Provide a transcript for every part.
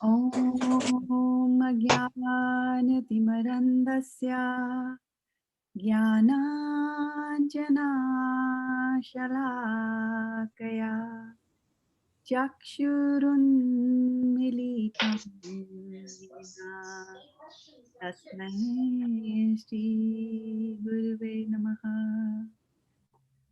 Om Jnanatimarandasya Jnananjana-shalakaya Chakshurunmilitam Yena Tasmai Shri Gurave Namaha.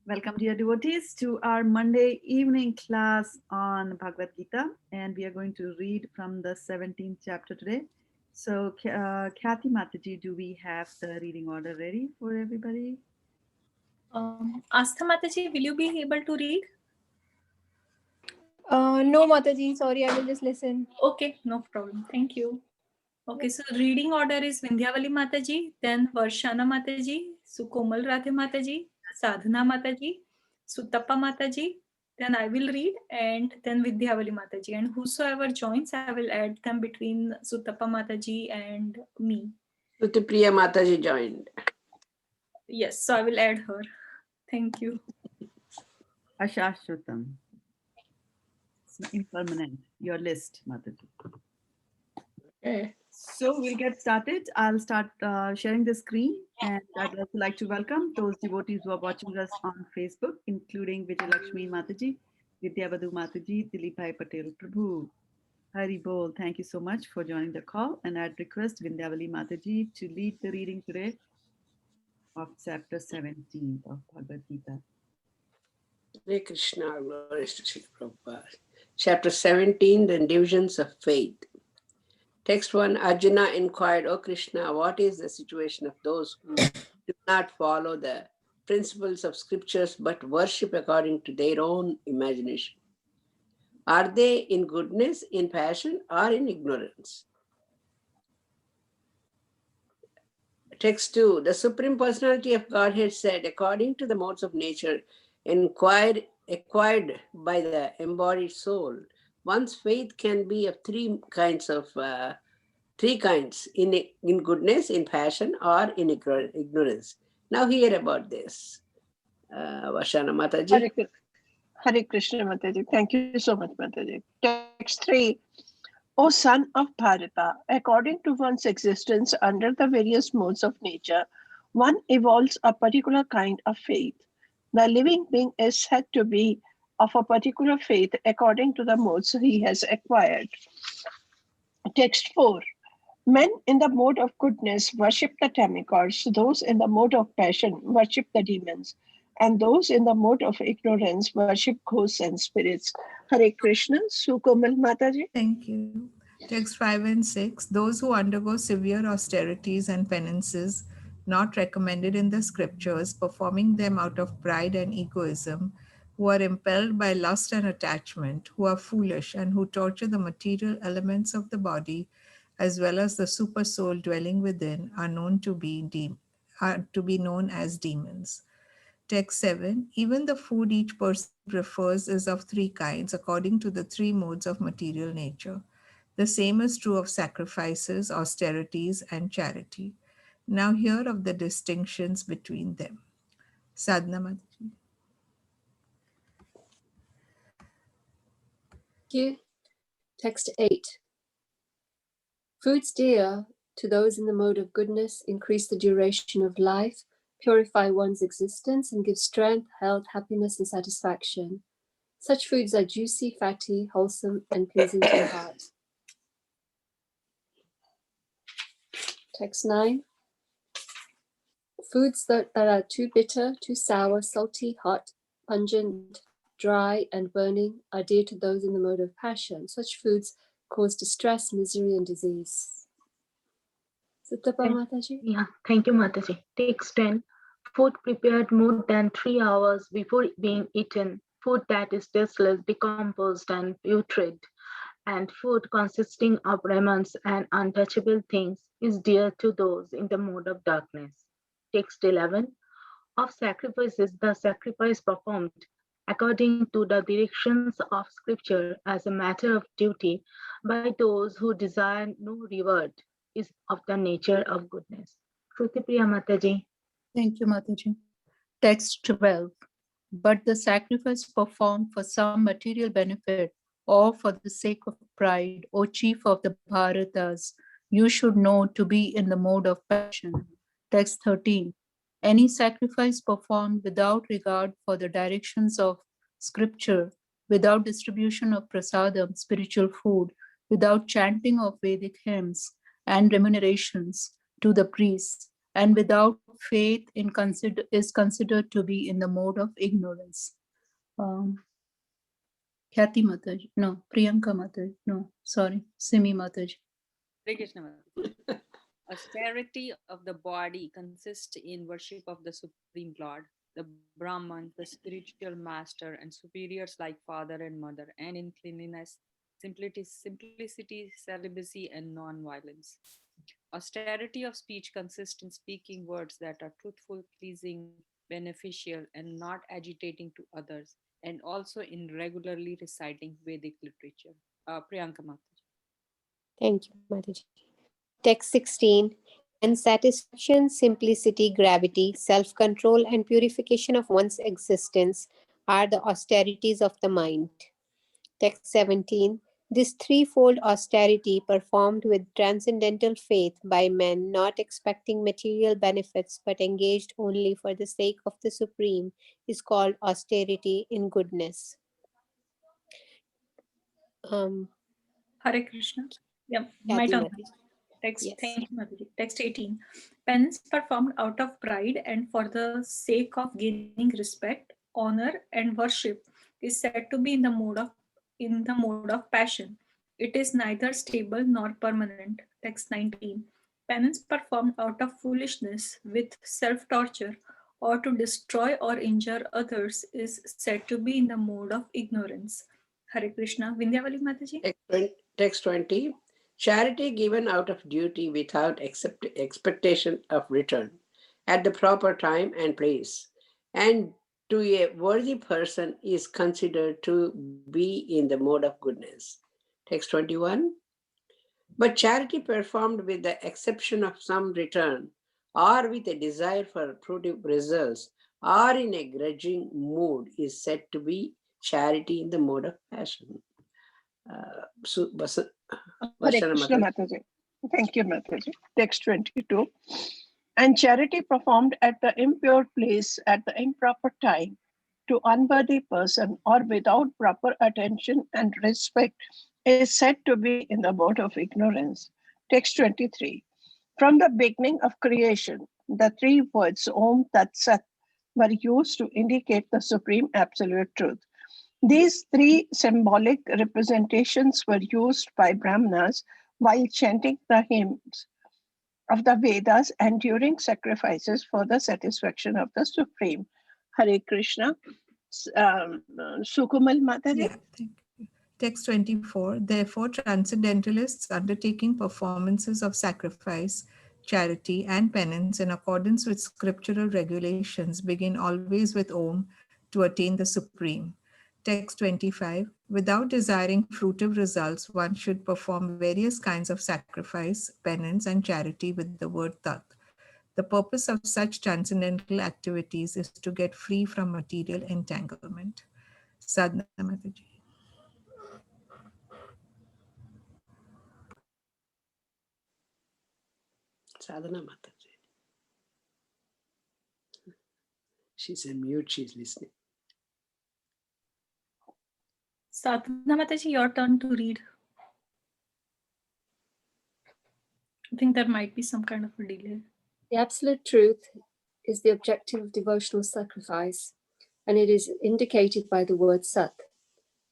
Welcome, dear devotees, to our Monday evening class on Bhagavad Gita, and we are going to read from the 17th chapter today. So, Kathy Mataji, do we have the reading order ready for everybody? Astha Mataji, will you be able to read? No, Mataji, sorry, I will just listen. Okay, no problem. Thank you. Okay, so reading order is Vindhyavali Mataji, then Varshana Mataji, Sukomal Radhe Mataji, Sadhana Mataji, Sutappa Mataji, then I will read, and then Vindhyavali Mataji. And whosoever joins, I will add them between Sutappa Mataji and me. Sutipriya Mataji joined. Yes, so I will add her. Thank you. Ashashrutam. It's impermanent, your list, Mataji. Okay. So we'll get started. I'll start sharing the screen, and I'd also like to welcome those devotees who are watching us on Facebook, including Vijayalakshmi Mataji, Vidyavadu Mataji, Dilip Patel Prabhu. Hari Bol, thank you so much for joining the call, and I'd request Vindhyavali Mataji to lead the reading today of chapter 17 of Bhagavad Gita. Hare Krishna, glory to Sri Prabhupada. Chapter 17, the divisions of faith. Text 1, Arjuna inquired, O Krishna, what is the situation of those who do not follow the principles of scriptures but worship according to their own imagination? Are they in goodness, in passion, or in ignorance? Text 2, the Supreme Personality of Godhead said, according to the modes of nature acquired by the embodied soul, one's faith can be of three kinds, in goodness, in passion, or in ignorance. Now hear about this. Vashana Mataji. Hare Krishna Mataji. Thank you so much, Mataji. Text 3. O son of Bharata, according to one's existence under the various modes of nature, one evolves a particular kind of faith. The living being is said to be of a particular faith according to the modes he has acquired. Text 4. Men in the mode of goodness worship the demigods, those in the mode of passion worship the demons, and those in the mode of ignorance worship ghosts and spirits. Hare Krishna, Sukomal Mataji. Thank you. Text 5 and 6. Those who undergo severe austerities and penances not recommended in the scriptures, performing them out of pride and egoism, who are impelled by lust and attachment, who are foolish, and who torture the material elements of the body, as well as the super soul dwelling within, are known to be known as demons. Text 7. Even the food each person prefers is of three kinds, according to the three modes of material nature. The same is true of sacrifices, austerities, and charity. Now hear of the distinctions between them. Sadhana Mataji. Text 8. Foods dear to those in the mode of goodness increase the duration of life, purify one's existence, and give strength, health, happiness, and satisfaction. Such foods are juicy, fatty, wholesome, and pleasing to the heart. Text 9. Foods that are too bitter, too sour, salty, hot, pungent, dry, and burning are dear to those in the mode of passion. Such foods cause distress, misery, and disease. Sutapa Mataji? Yeah, thank you, Mataji. Text 10. Food prepared more than 3 hours before being eaten, food that is tasteless, decomposed, and putrid, and food consisting of remnants and untouchable things is dear to those in the mode of darkness. Text 11. Of sacrifices, the sacrifice performed according to the directions of Scripture as a matter of duty by those who desire no reward is of the nature of goodness. Shruti-priya Mataji. Thank you, Mataji. Text 12. But the sacrifice performed for some material benefit or for the sake of pride, O chief of the Bharatas, you should know to be in the mode of passion. Text 13. Any sacrifice performed without regard for the directions of scripture, without distribution of prasadam, spiritual food, without chanting of Vedic hymns and remunerations to the priests, and without faith is considered to be in the mode of ignorance. Khyati Mataji, no, Priyanka Mataji, no, sorry, Simi Mataji. Hare Krishna Mataji. Austerity of the body consists in worship of the Supreme Lord, the Brahman, the spiritual master, and superiors like father and mother, and in cleanliness, simplicity, celibacy, and non-violence. Austerity of speech consists in speaking words that are truthful, pleasing, beneficial, and not agitating to others, and also in regularly reciting Vedic literature. Priyanka Mataji. Thank you, Mataji. Text 16. And satisfaction, simplicity, gravity, self-control, and purification of one's existence are the austerities of the mind. Text 17. This threefold austerity performed with transcendental faith by men not expecting material benefits but engaged only for the sake of the Supreme is called austerity in goodness. Hare Krishna. Yeah, my Kathy turn. Mataji. Text, Yes. thank you, Mataji. Text 18. Penance performed out of pride and for the sake of gaining respect, honor, and worship is said to be in the mode of passion. It is neither stable nor permanent. Text 19. Penance performed out of foolishness with self-torture or to destroy or injure others is said to be in the mode of ignorance. Hare Krishna. Vindhyavali Mataji. Text 20. Charity given out of duty without expectation of return at the proper time and place, and to a worthy person is considered to be in the mode of goodness. Text 21. But charity performed with the exception of some return, or with a desire for productive results, or in a grudging mood, is said to be charity in the mode of passion. Hare Krishna Mataji. Thank you, Mataji. Text 22. And charity performed at the impure place at the improper time to unworthy person or without proper attention and respect is said to be in the mode of ignorance. Text 23. From the beginning of creation, the three words Om Tat Sat were used to indicate the supreme absolute truth. These three symbolic representations were used by Brahmanas while chanting the hymns of the Vedas and during sacrifices for the satisfaction of the Supreme. Hare Krishna. Sukumal Mataji. Yeah, thank you. Text 24. Therefore, transcendentalists undertaking performances of sacrifice, charity, and penance in accordance with scriptural regulations begin always with Om to attain the Supreme. Text 25. Without desiring fruitive results, one should perform various kinds of sacrifice, penance, and charity with the word Tat. The purpose of such transcendental activities is to get free from material entanglement. Sadhana Mataji. Sadhana Mataji. She's in mute, she's listening. Sadhana Mataji, your turn to read. I think there might be some kind of a delay. The absolute truth is the objective of devotional sacrifice, and it is indicated by the word Sat.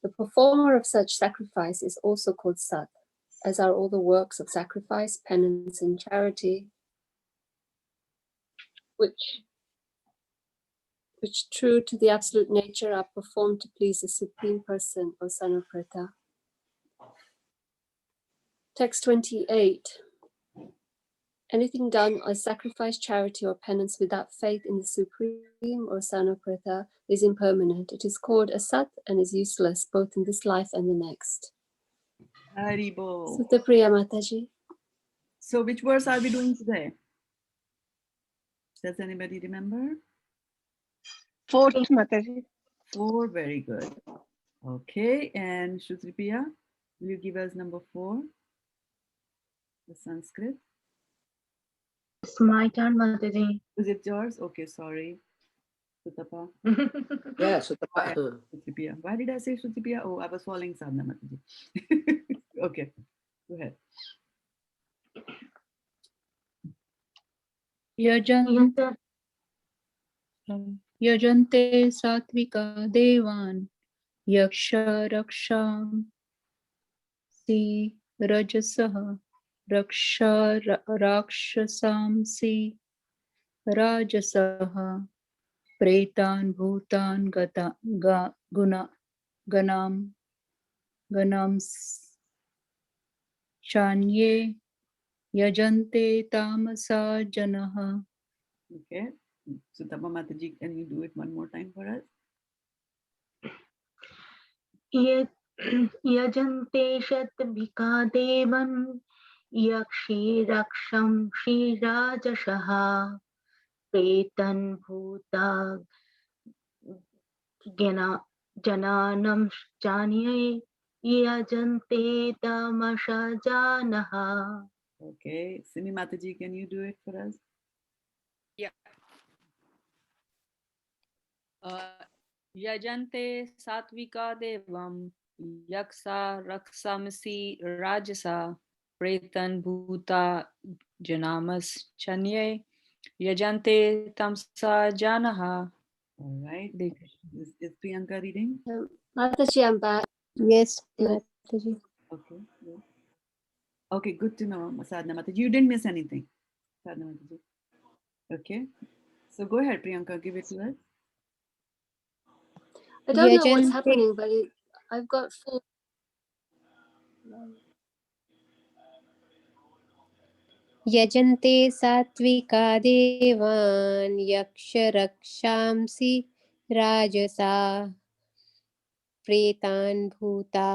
The performer of such sacrifice is also called Sat, as are all the works of sacrifice, penance, and charity, which true to the absolute nature are performed to please the Supreme Person, O son of Pratha. Text 28. Anything done as sacrifice, charity, or penance without faith in the Supreme or Son of Pratha is impermanent. It is called asat and is useless both in this life and the next. Haribo. Sutapriya Mataji. So which verse are we doing today? Does anybody remember? 4th Mataji. 4, very good. Okay, and Shrutripriya, will you give us number 4, the Sanskrit? It's my turn, Mataji. Is it yours? Okay, sorry. Sutapa. Yeah, Sutapa. Shrutripriya. Why did I say Shrutripriya? Oh, I was following Sadhana Mataji. Okay, go ahead. यजन्ते सात्विका देवान् यक्ष रक्षांसि रजसः राक्षसांसि राजसः प्रेतान् भूतान् गणांश्चान्ये यजन्ते तामसा जनः. Okay, Sutapa Mataji, can you do it one more time for us? यजन्ते शतभिका देवन् यक्षी रक्षं श्रीराजसः प्रेतन् भूता जनानं चान्ये यजन्ते तमसा जानः. Okay, Simi Mataji, can you do it for us? Yeah. Yajante satvika devam yaksa raksamsi rajasa pretan bhuta janamas chanye yajante tamsa janaha. All right. Is Priyanka reading? Mataji, I'm back. Yes, Mataji. Okay. Yeah. Okay, good to know, Sadhana Mataji. You didn't miss anything, Sadhana Mataji. Okay. So go ahead, Priyanka, give it to us. I don't know what's Yajante happening, but I've got full. यजन्ते सात्विका देवान् यक्षरक्षांसि राजसा प्रेतान् भूता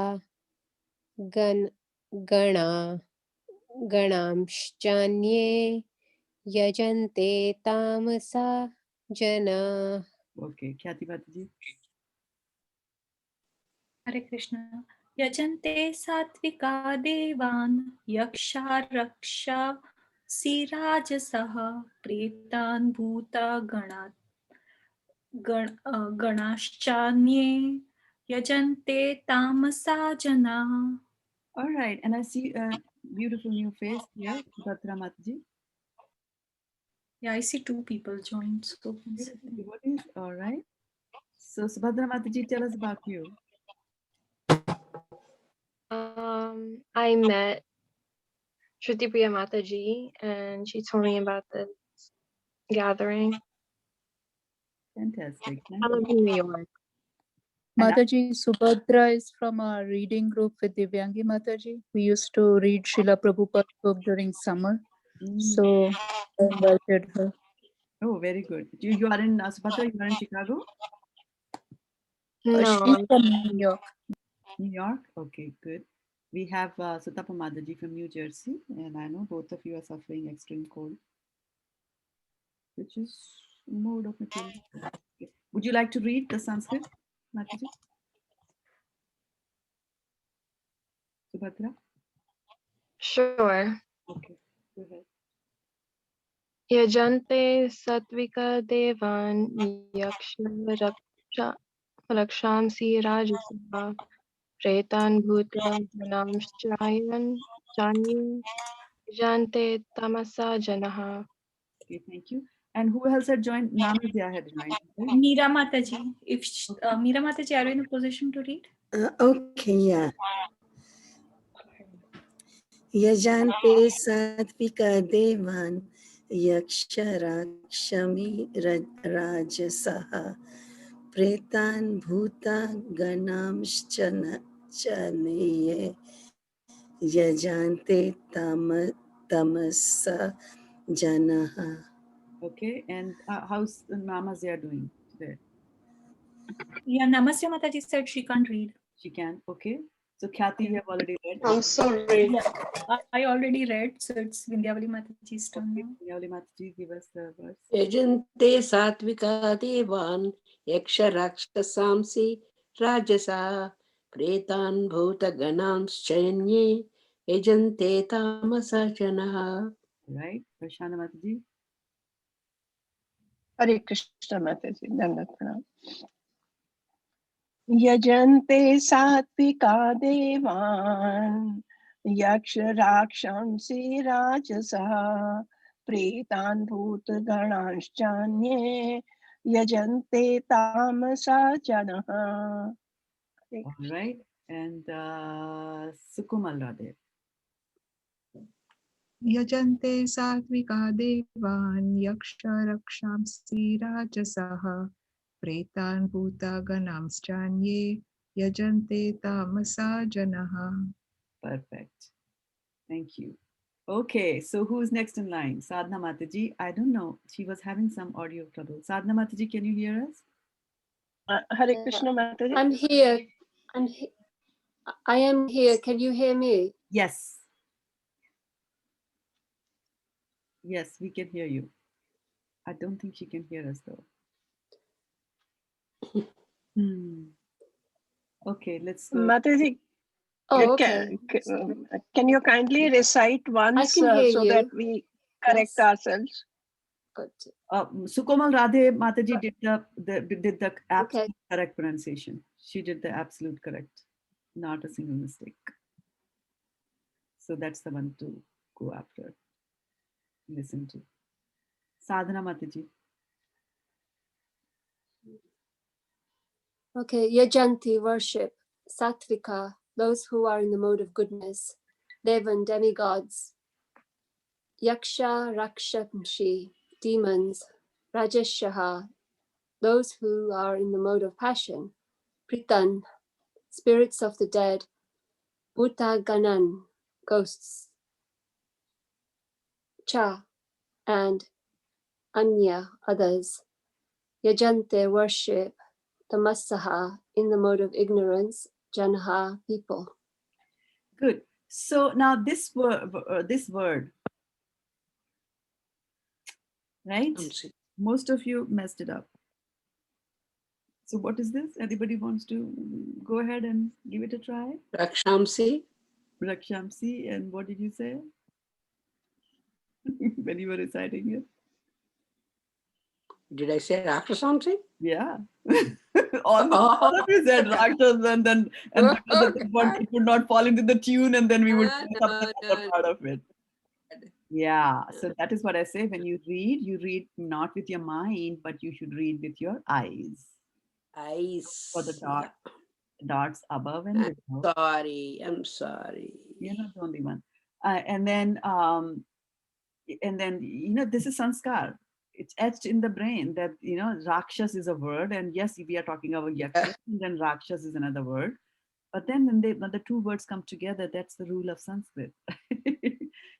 गणा गणांश्चान्ये यजन्ते तामसा जनाः. Okay, Khyati Mataji. Hare Krishna. Yajante satvika devan yaksha raksha sirajasaha pretan bhuta ganashchanye yajante tamasa jana. All right, and I see a beautiful new face here, Subhadra Mataji. Yeah, I see 2 people joined. So Beautiful devotees. All right. So Subhadra Mataji, tell us about you. I met Shruti-priya Mataji and she told me about this gathering. Fantastic. I live in New York. Mataji, Subhadra is from our reading group with Divyangi Mataji. We used to read Srila Prabhupada's book during summer. So I invited her. Oh, very good. You are in Subhadra, you are in Chicago? No, She's from New York. New York? Okay, good. We have Sutapa Mataji from New Jersey, and I know both of you are suffering extreme cold, which is a mode of material. Okay. Would you like to read the Sanskrit, Mataji? Subhadra? sure. Okay, go ahead. Yajante satvika devan rakshamsi rajasa pretan bhuta chanye jante tamasa janaha. Okay, thank you. And who else had joined? Namazya had joined. Right? Meera Mataji. If Meera Mataji, are you in a position to read? Okay, yeah. Yajante satvika devan yaksharakshami rajasaha pretan bhuta ganamshchana chaniye yajante tamasa janaha. Okay, and how's Namazya doing today? Yeah, Namasya Mataji said she can't read. She can. Okay. So Khyati, you have already read. I'm sorry. Yeah, I already read, so it's Vindhyavali Mataji's turn now. Vindhyavali Mataji, give us the verse. Yajante satvika devan yaksha rakshtasamsi rajasa Pretan bhuta ganams chanye yajante tamasa janaha. Right, Varshana Mataji? Hare Krishna Mataji. Dandavat pranam. यजन्ते सात्विका देवान् यक्ष राक्षांसि राजसः प्रेतान् भूतगणांश्चान्ये यजन्ते तामसा जनः. All right. And Sukumal Radhe. Yajante satvika devan yaksha rakshamsi rajasaha pretan bhuta ganamschanye yajante tamasa janaha. Perfect. Thank you. Okay, so who's next in line? Sadhana Mataji. I don't know. She was having some audio trouble. Sadhana Mataji, can you hear us? Hare Krishna Mataji. I'm here. I am here. Can you hear me? Yes. Yes, we can hear you. I don't think she can hear us though. Okay, let's go. Mataji, Oh, okay. can you kindly recite once can hear so you. that we correct Yes. ourselves? Good. Sukomal Radhe Mataji did the absolute Okay. correct pronunciation. She did the absolute correct, not a single mistake. So that's the one to go after, listen to. Sadhana Mataji. Okay. Yajanti, worship. Satvika, those who are in the mode of goodness. Devan, demigods. Yaksha, rakshamshi, demons. Rajashaha, those who are in the mode of passion. Pritan, spirits of the dead. Bhuta ganan, ghosts. Cha, and anya, others. Yajante, worship. Tamasaha, in the mode of ignorance. Janaha, people. Good. So now this word, right? Most of you messed it up. So what is this? Anybody wants to go ahead and give it a try? Rakshamsi. Rakshamsi. And what did you say when you were reciting it? Did I say Rakshamsi? Yeah. all of you said Rakshas and then because it would not fall into the tune and then we would mess up the other part of it. Yeah, so that is what I say. When you read not with your mind, but you should read with your eyes. Eyes. For the dots above and below. I'm sorry. You're not the only one. And then this is sanskar. It's etched in the brain that Rakshas is a word, and yes, we are talking about Yaksha, and then Rakshas is another word. But then when the two words come together, that's the rule of Sanskrit.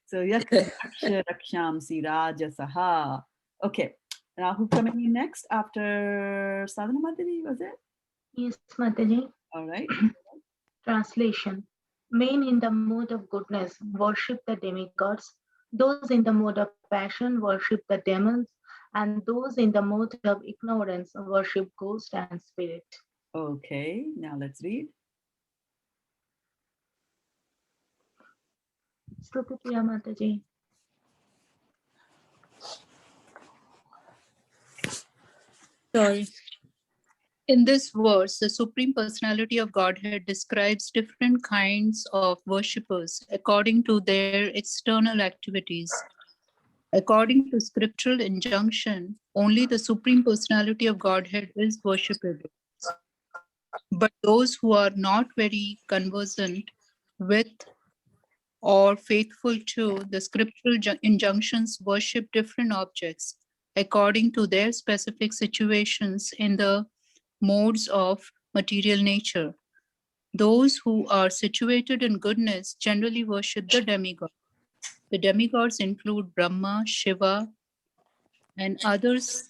So Yaksha, Rakshamsi, Rajasaha. Okay. Now who's coming in next after Sadhana Mataji, was it? Yes, Mataji. All right. Translation. Men in the mood of goodness worship the demigods. Those in the mood of passion worship the demons. And those in the mood of ignorance worship ghost and spirit. Okay. Now let's read. Shruti-priya Mataji. Sorry. In this verse, the Supreme Personality of Godhead describes different kinds of worshippers according to their external activities. According to scriptural injunction, only the Supreme Personality of Godhead is worshipable. But those who are not very conversant with or faithful to the scriptural injunctions worship different objects according to their specific situations in the modes of material nature. Those who are situated in goodness generally worship the demigods. The demigods include Brahma, Shiva, and others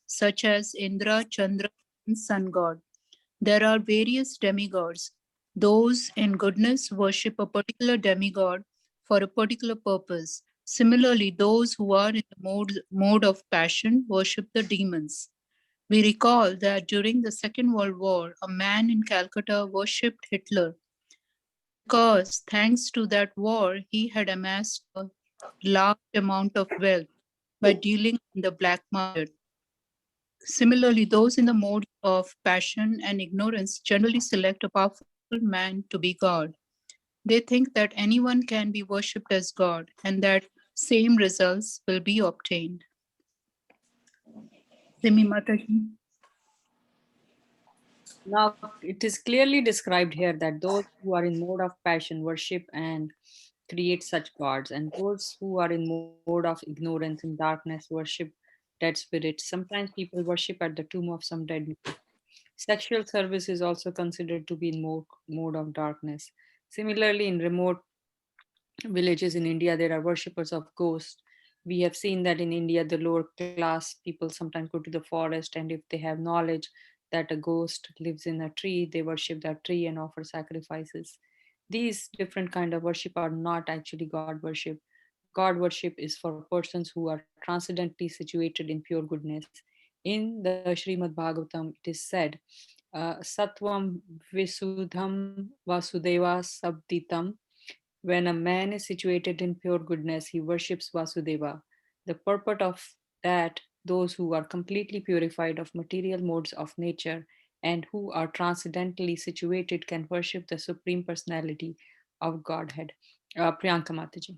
such as Indra, Chandra, and Sun God. There are various demigods. Those in goodness worship a particular demigod for a particular purpose. Similarly, those who are in the mode of passion worship the demons. We recall that during the Second World War, a man in Calcutta worshipped Hitler because, thanks to that war, he had amassed a large amount of wealth by dealing in the black market. Similarly, those in the mode of passion and ignorance generally select a powerful man to be God. They think that anyone can be worshipped as God and that same results will be obtained. Simi Mataji. Now, it is clearly described here that those who are in mode of passion worship and create such gods, and those who are in mode of ignorance and darkness worship dead spirits. Sometimes people worship at the tomb of some dead man. Sexual service is also considered to be in mode of darkness. Similarly, in remote villages in India, there are worshippers of ghosts. We have seen that in India, the lower class people sometimes go to the forest, and if they have knowledge that a ghost lives in a tree, they worship that tree and offer sacrifices. These different kind of worship are not actually God worship. God worship is for persons who are transcendently situated in pure goodness. In the Srimad Bhagavatam, it is said, Satvam Visudham Vasudeva Sabditam. When a man is situated in pure goodness, he worships Vasudeva. The purport of that those who are completely purified of material modes of nature and who are transcendentally situated can worship the Supreme Personality of Godhead. Priyanka Mataji.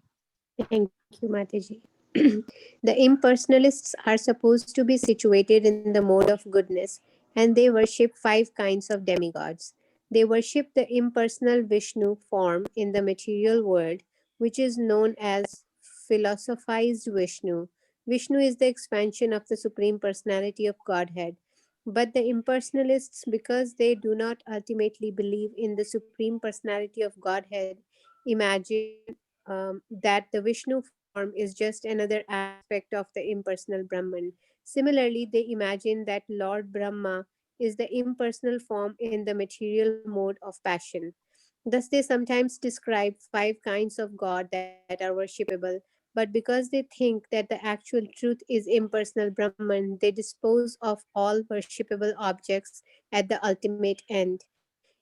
Thank you, Mataji. The impersonalists are supposed to be situated in the mode of goodness, and they worship 5 kinds of demigods. They worship the impersonal Vishnu form in the material world, which is known as philosophized Vishnu. Vishnu is the expansion of the Supreme Personality of Godhead. But the impersonalists, because they do not ultimately believe in the Supreme Personality of Godhead, imagine that the Vishnu form is just another aspect of the impersonal Brahman. Similarly, they imagine that Lord Brahma is the impersonal form in the material mode of passion. Thus, they sometimes describe 5 kinds of God that are worshipable, but because they think that the actual truth is impersonal Brahman, they dispose of all worshipable objects at the ultimate end.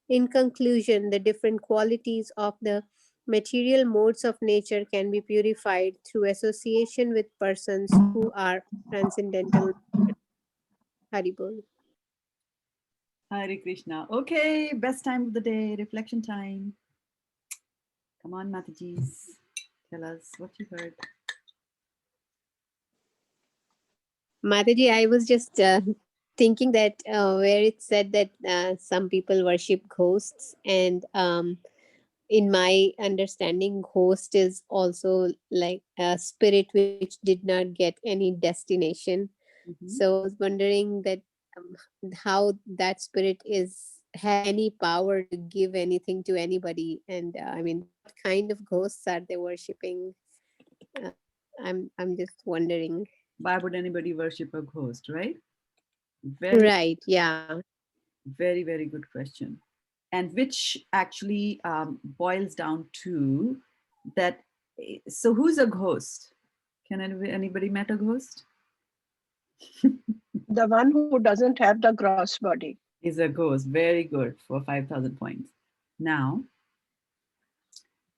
In conclusion, the different qualities of the material modes of nature can be purified through association with persons who are transcendental. Haribol. Hare Krishna. Okay, best time of the day, reflection time. Come on, Matajis. Tell us what you heard. Mataji, I was just thinking that where it said that some people worship ghosts, and in my understanding, ghost is also like a spirit which did not get any destination. So I was wondering that how that spirit is have any power to give anything to anybody, and I mean, what kind of ghosts are they worshiping? Uh, I'm just wondering. Why would anybody worship a ghost, right? Right, yeah. Very, very good question. And which actually boils down to that. So, who's a ghost? Can anybody met a ghost? The one who doesn't have the gross body. Is a ghost. Very good for 5,000 points. Now,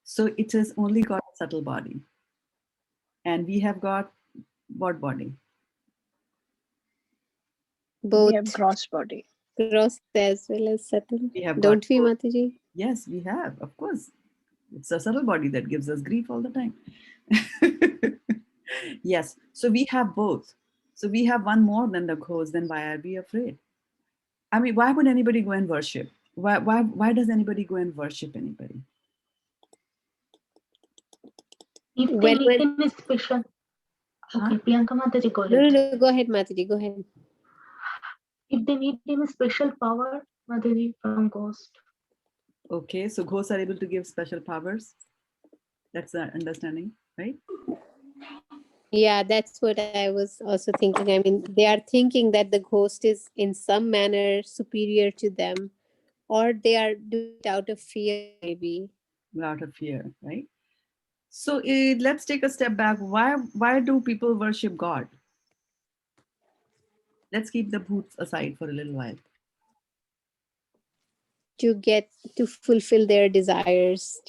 so it has only got a subtle body. And we have got what body? Both. We have gross body. Gross as well as subtle. We have Don't got we, both. Mataji? Yes, we have, of course. It's a subtle body that gives us grief all the time. Yes, so we have both. So we have one more than the ghost, then why are we afraid? I mean, why would anybody go and worship? Why does anybody go and worship anybody? If they When need any special. Okay, Priyanka Mataji, go ahead. No, go ahead, Mataji, go ahead. If they need any special power, Mataji, from ghost. Okay, so ghosts are able to give special powers. That's the understanding, right? Yeah, that's what I was also thinking. I mean, they are thinking that the ghost is in some manner superior to them, or they are doing it out of fear, maybe. Out of fear, right? So let's take a step back. Why do people worship God? Let's keep the bhoots aside for a little while. To get to fulfill their desires,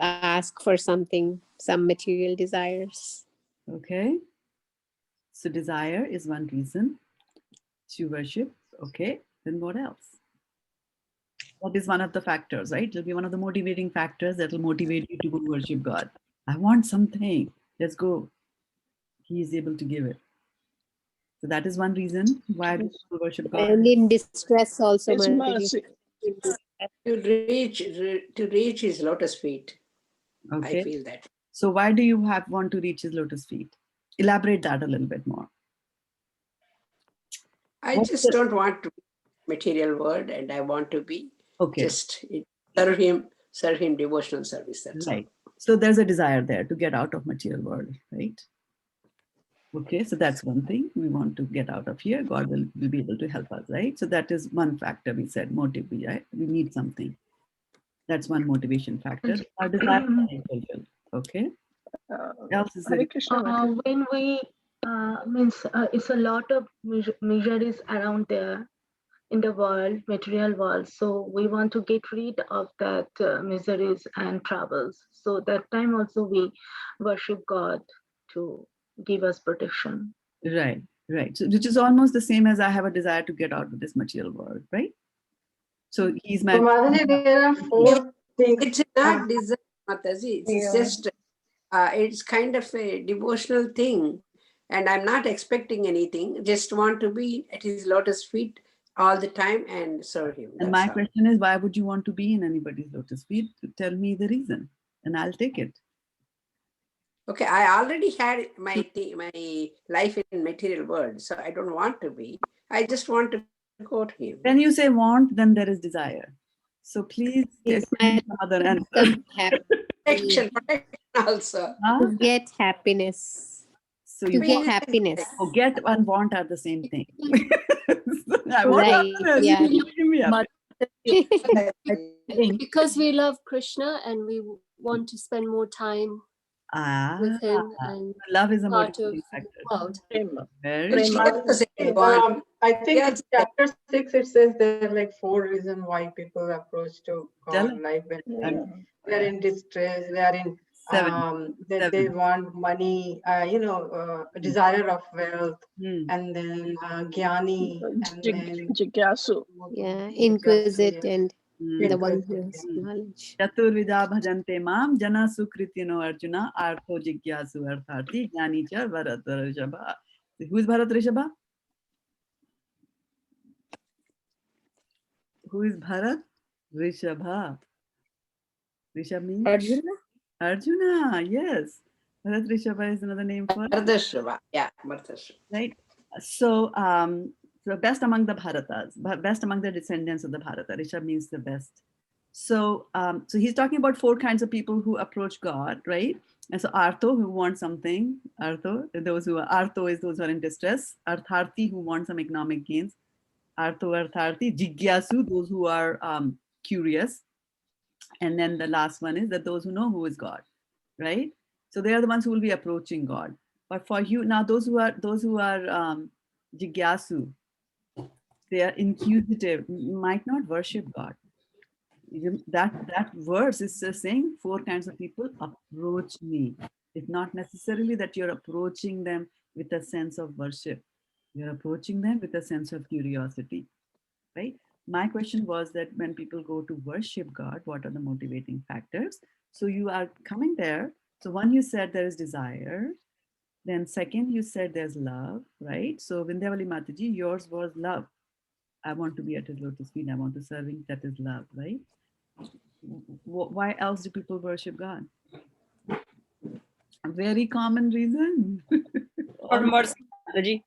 ask for something, some material desires. Okay. So desire is one reason to worship. Okay. Then what else? That is one of the factors, right? It'll be one of the motivating factors that will motivate you to go worship God. I want something. Let's go. He is able to give it. So that is one reason why we worship God. And in distress also, His Mataji. To reach his lotus feet. Okay. I feel that. So why do you want to reach his lotus feet? Elaborate that a little bit more. I just don't want to be material world, and I want to be just serve him devotional service. That's right. So there's a desire there to get out of material world, right? Okay, so that's one thing. We want to get out of here. God will be able to help us, right? So that is one factor we said, motive, right? We need something. That's one motivation factor. Our desire is fulfilled. Okay. Else is when we it's a lot of miseries around there in the world, material world. So we want to get rid of that miseries and troubles. So that time also we worship God to give us protection. Right, right. So which is almost the same as I have a desire to get out of this material world, right? So he's my. There are 4 things. It's not desire, Mataji. It's just it's kind of a devotional thing, and I'm not expecting anything. Just want to be at his lotus feet all the time and serve him. And my question is, why would you want to be in anybody's lotus feet? Tell me the reason, and I'll take it. Okay, I already had my life in material world, so I don't want to be. I just want to go to him. When you say want, then there is desire. So please get another answer. Protection also. To get happiness. So to get happiness. Oh, get and want are the same thing. I Right, yeah. Because we love Krishna and we want to spend more time with him, and love is a part of motivating factor. world. I think in chapter 6 it says there are like 4 reasons why people approach to God, like when they are in distress, they are in they want money, desire of wealth, and then jnani, and then jigyasu. Yeah, inquisitive and the one who has knowledge. Chaturvida bhajante mam jana sukritino arjuna artho jigyasu arthati jnani cha bharat rishabha. Who is Bharat Rishabha? Who is Bharat Rishabha? Rishabh means Arjuna. Arjuna, yes. Bharat Rishabha is another name for Bharadashava. Yeah, Bharadashava. Right. So, so best among the Bharatas, best among the descendants of the Bharata. Rishabh means the best. So, so he's talking about 4 kinds of people who approach God, right? And so Artho, who want something, Artho is those who are in distress, Artharthi, who want some economic gains, Artharthi, Jigyasu, those who are curious. And then the last one is that those who know who is God, right? So they are the ones who will be approaching God. But for you now, those who are Jigyasu, they are inquisitive, might not worship God. That verse is just saying 4 kinds of people approach me. It's not necessarily that you're approaching them with a sense of worship. You're approaching them with a sense of curiosity, right? My question was that when people go to worship God, what are the motivating factors? So you are coming there. So one, you said there is desire. Then second, you said there's love, right? So Vindhyavali Mataji, yours was love. I want to be at his lotus feet. I want to serve him. That is love, right? Why else do people worship God? A very common reason. Or mercy, Mataji.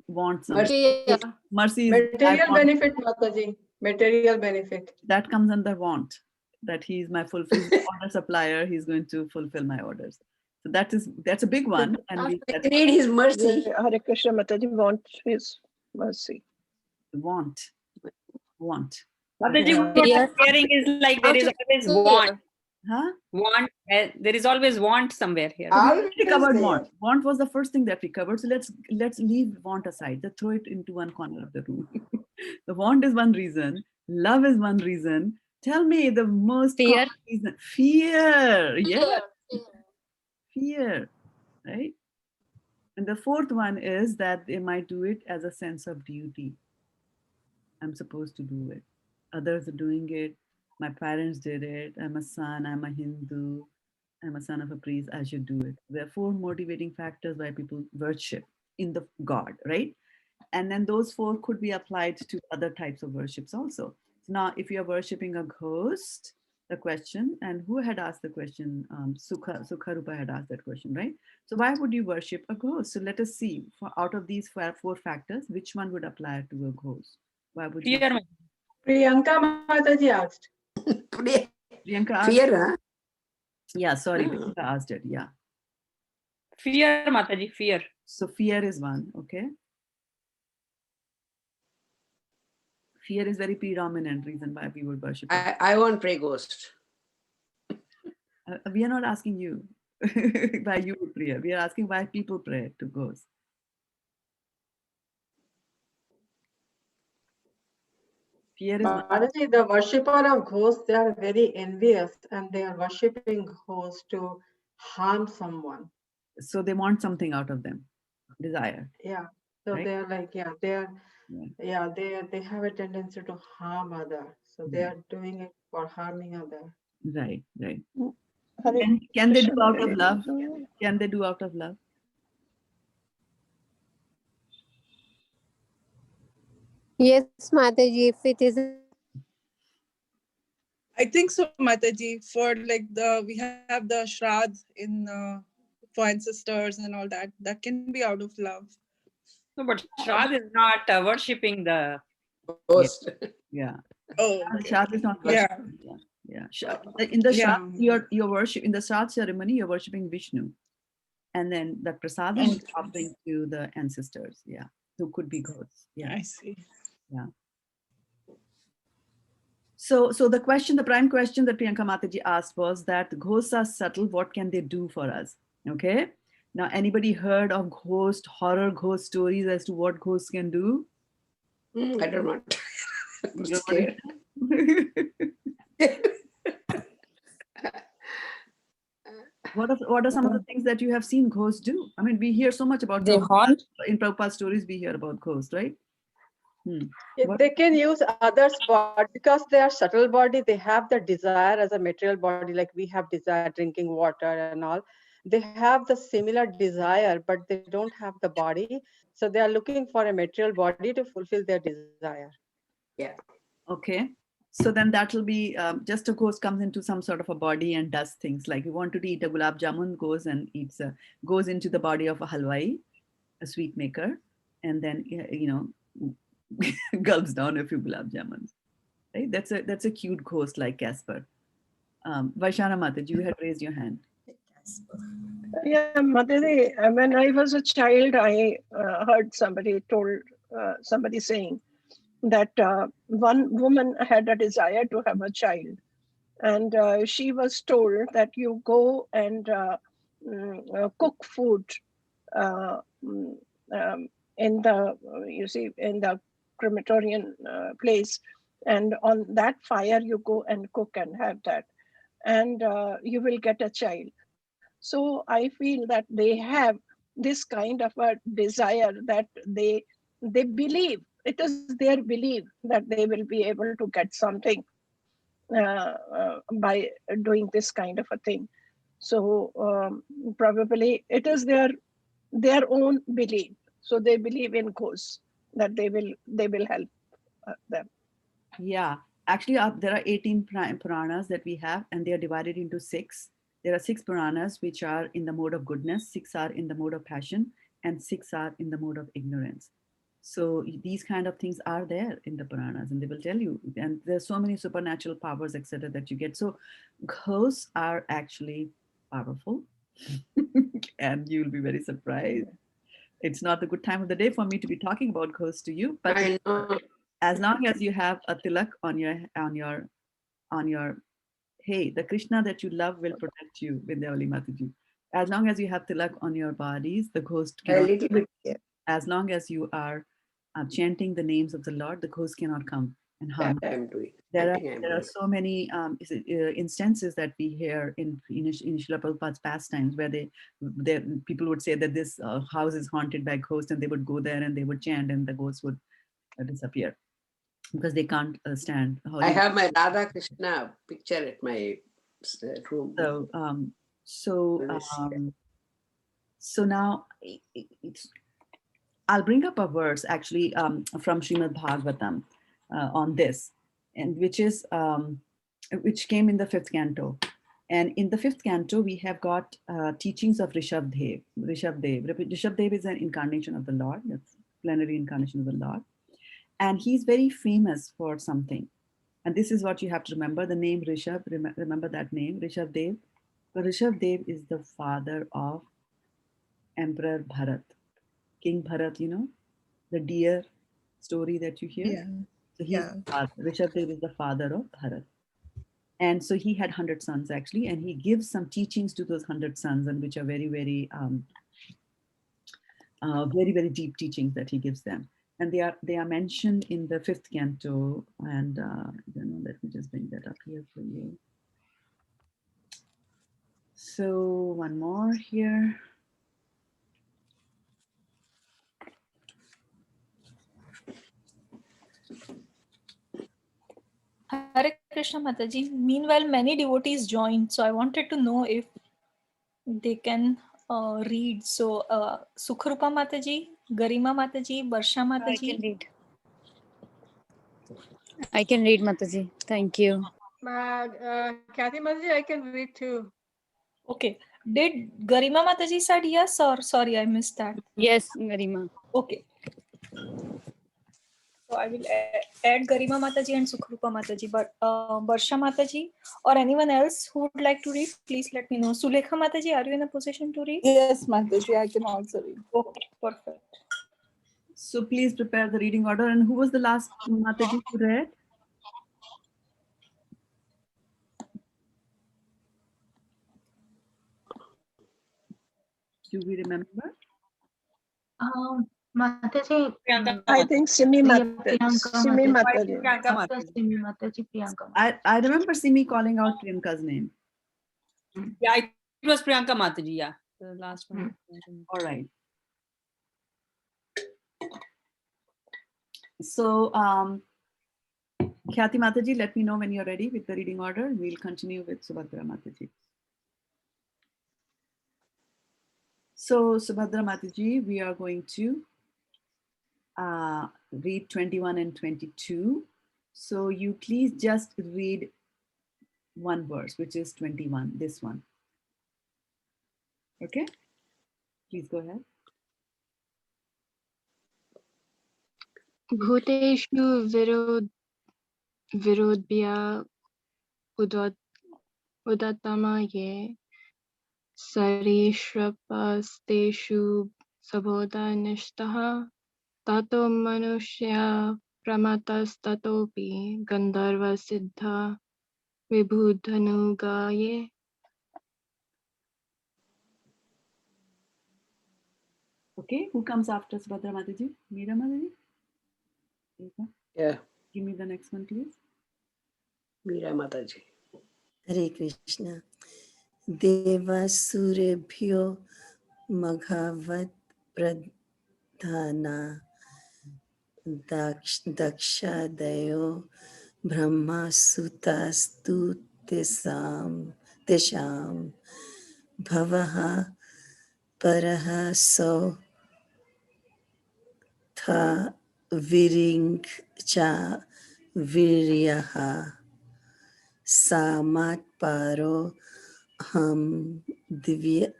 Want something. Mercy is material benefit, Mataji. Material benefit. That comes under want. That he is my order supplier. He's going to fulfill my orders. So that's a big one. And we need his mercy. Hare Krishna, Mataji wants his mercy. Want. Mataji, what I'm hearing is like there is always want. Huh? Want, there is always want somewhere here. We already Always covered there. want. Want was the first thing that we covered. So let's leave want aside. Let's throw it into one corner of the room. The want is one reason. Love is one reason. Tell me the most Fear. common reason. Fear. Yeah. Fear. Right. And the fourth one is that they might do it as a sense of duty. I'm supposed to do it. Others are doing it. My parents did it. I'm a son. I'm a Hindu. I'm a son of a priest. I should do it. There are four motivating factors why people worship in the God, right? And then those four could be applied to other types of worships also. So now, if you're worshiping a ghost, the question, and who had asked the question? Sukharupa had asked that question, right? So why would you worship a ghost? So let us see, out of these four factors, which one would apply to a ghost? Why would you? Fear. Priyanka Mataji asked. Priyanka asked? Fear, huh? Yeah, sorry, Priyanka asked it, yeah. Fear, Mataji, fear. So fear is one, okay? Fear is very predominant reason why we would worship. I won't pray ghost. We are not asking you why you would pray. We are asking why people pray to ghosts. Fear is Mataji, the worshipper of ghosts, they are very envious and they are worshipping ghosts to harm someone. So they want something out of them, desire. Yeah. So right? they are like, yeah, they have a tendency to harm others. So they are doing it for harming others. Right, right. Hare Can they do Krishna, out of Mataji. love? Can they do out of love? Yes, Mataji, if it is I think so, Mataji. For like we have the Shraddha in for ancestors and all that. That can be out of love. No, but Shraddha is not worshipping the ghost. Yeah. Oh, okay. Shraddha is not worshiping. Yeah. In the Shraddha, you're worship in the Shraddha ceremony, you're worshiping Vishnu. And then the prasadam is offering to the ancestors, yeah, who could be ghosts. Yeah. I see. Yeah. So the question, the prime question that Priyanka Mataji asked was that ghosts are subtle. What can they do for us? Okay. Now, anybody heard of horror ghost stories as to what ghosts can do? I don't want. I'm scared. What are some of the things that you have seen ghosts do? I mean, we hear so much about they haunt. In Prabhupada stories, we hear about ghosts, right? They can use others' body because they are subtle body. They have the desire as a material body, like we have desire drinking water and all. They have the similar desire, but they don't have the body. So they are looking for a material body to fulfill their desire. Yeah. Okay. So then that will be just a ghost comes into some sort of a body and does things like you wanted to eat a gulab jamun, goes and goes into the body of a halwai, a sweet maker, and then gulps down a few gulab jamuns. Right? That's a cute ghost like Casper. Vaishana Mataji, you had raised your hand. Yeah, Mataji, when I was a child, I heard somebody saying that one woman had a desire to have a child, and she was told that you go and cook food in the crematorium place, and on that fire you go and cook and have that, and you will get a child. So I feel that they have this kind of a desire that they believe, it is their belief that they will be able to get something by doing this kind of a thing. So probably it is their own belief. So they believe in ghosts, that they will help them. Yeah, actually there are 18 Puranas that we have, and they are divided into 6. There are 6 Puranas which are in the mode of goodness, 6 are in the mode of passion, and 6 are in the mode of ignorance. So these kind of things are there in the Puranas, and they will tell you. And there's so many supernatural powers, etc., that you get. So ghosts are actually powerful, and you'll be very surprised. It's not a good time of the day for me to be talking about ghosts to you, but I know. as long as you have a tilak on your hey, the Krishna that you love will protect you, Vindhyavali Mataji. As long as you have tilak on your bodies, the ghost A cannot. little bit. Yeah. As long as you are chanting the names of the Lord, the ghost cannot come and harm. That I'm doing. There I think I'm are doing. so many instances that we hear in Srila Prabhupada's pastimes where people would say that this house is haunted by ghosts, and they would go there and they would chant, and the ghosts would disappear because they can't stand. I have my Radha Krishna picture at my room. So now I'll bring up a verse actually from Srimad Bhagavatam on this, and which came in the 5th canto. And in the 5th canto, we have got teachings of Rishabh-dev. Rishabh-dev is an incarnation of the Lord, that's plenary incarnation of the Lord. And he's very famous for something. And this is what you have to remember, the name Rishabh, remember that name, Rishabh-dev. Rishabh-dev is the father of Emperor Bharat, King Bharat, the deer story that you hear. Yeah. So Rishabh-dev is the father of Bharat. And so he had 100 sons actually, and he gives some teachings to those 100 sons, and which are very, very, very, very deep teachings that he gives them. And they are mentioned in the 5th canto. And let me just bring that up here for you. So one more here. Hare Krishna Mataji. Meanwhile, many devotees joined, so I wanted to know if they can read. So, Sukhrupa Mataji, Garima Mataji, Barsha Mataji. I can read, Mataji. Thank you. Kathy Mataji, I can read too. Okay. Did Garima Mataji said yes, or sorry, I missed that? Yes, Garima. Okay. So I will add Garima Mataji and Sukhrupa Mataji, but Barsha Mataji or anyone else who would like to read, please let me know. Sulekha Mataji, are you in a position to read? Yes, Mataji, I can also read. Okay, perfect. So please prepare the reading order. And who was the last Mataji who read? Do we remember? Mataji, I think Simi Mataji. Simi Mataji. Simi Mataji, Priyanka. I remember Simi calling out Priyanka's name. Yeah, it was Priyanka Mataji, yeah. The last one. All right. So, Khyati Mataji, let me know when you're ready with the reading order. We'll continue with Subhadra Mataji. So, Subhadra Mataji, we are going to read 21 and 22. So you please just read one verse, which is 21, this one. Okay? Please go ahead. Bhuteshu virodbhya udatama ye sarishrapasteshu sabodha nishtaha tato manushya pramatastatopi gandharva siddha vibhudhanugaye. Okay, who comes after Subhadra Mataji? Meera Mataji? Yeah. Give me the next one, please. Meera Mataji. Hare Krishna. Devasurebhyo maghavat pradhana dakshadayo brahma sutastu tesham bhavaha paraha so tha viring cha viryaha samat paro ham divya